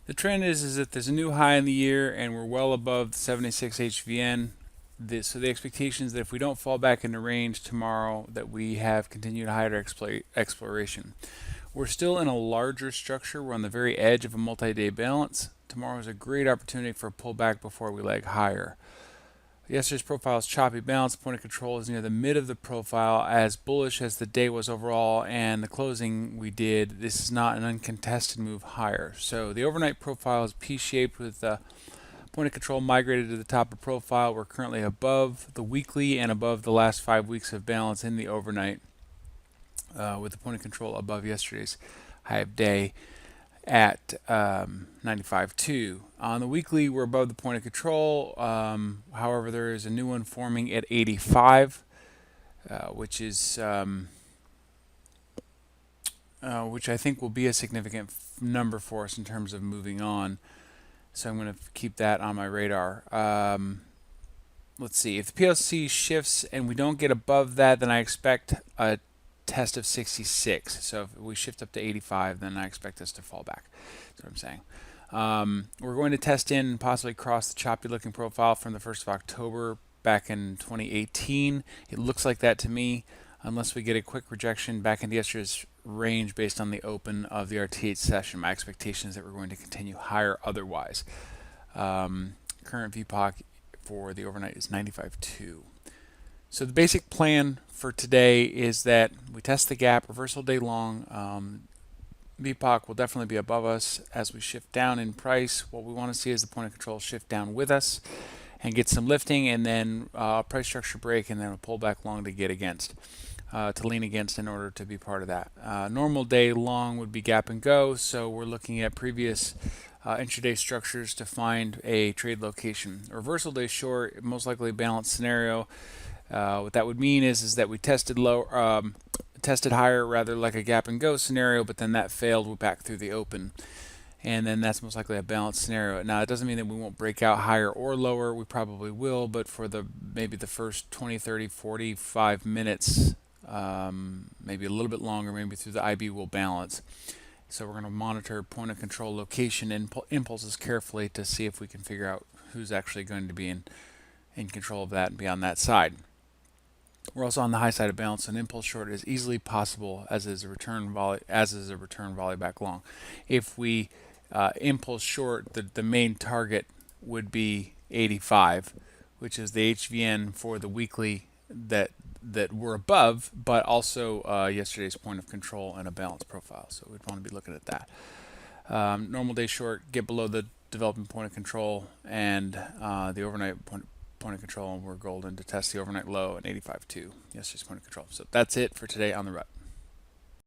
The trend is that there's a new high in the year and we're well above the 76 HVN. So the expectation is that if we don't fall back into range tomorrow, that we have continued higher exploration. We're still in a larger structure. We're on the very edge of a multi-day balance. Tomorrow is a great opportunity for a pullback before we leg higher. Yesterday's profile is choppy balance. Point of control is near the mid of the profile, as bullish as the day was overall and the closing we did. This is not an uncontested move higher. So the overnight profile is P-shaped with the point of control migrated to the top of profile. We're currently above the weekly and above the last 5 weeks of balance in the overnight, with the point of control above yesterday's high of day at 95.2. On the weekly, we're above the point of control. However, there is a new one forming at 85, which I think will be a significant number for us in terms of moving on. So I'm going to keep that on my radar. Let's see. If the PLC shifts and we don't get above that, then I expect a test of 66. So if we shift up to 85, then I expect us to fall back. That's what I'm saying. We're going to test in and possibly cross the choppy looking profile from the 1st of October back in 2018. It looks like that to me, unless we get a quick rejection back into yesterday's range based on the open of the RTY session. My expectation is that we're going to continue higher otherwise. Current VPOC for the overnight is 95.2. So the basic plan for today is that we test the gap, reversal day long. VPOC will definitely be above us as we shift down in price. What we want to see is the point of control shift down with us and get some lifting, and then price structure break, and then a pullback long to get against, to lean against in order to be part of that. Normal day long would be gap and go, so we're looking at previous intraday structures to find a trade location. Reversal day short, most likely a balanced scenario. What that would mean is that we tested higher, rather like a gap and go scenario, but then that failed. We back through the open, and then that's most likely a balanced scenario. Now, it doesn't mean that we won't break out higher or lower. We probably will, but for maybe the first 20, 30, 45 minutes, maybe a little bit longer, maybe through the IB, will balance. So we're going to monitor point of control location and impulses carefully to see if we can figure out who's actually going to be in control of that and be on that side. We're also on the high side of balance, so an impulse short is easily possible, as is a return volley back long. If we impulse short, the main target would be 85, which is the HVN for the weekly that we're above, but also yesterday's point of control and a balance profile. So we'd want to be looking at that. Normal day short, get below the developing point of control and the overnight point of control, and we're golden to test the overnight low at 85.2, yesterday's point of control. So that's it for today on the rut.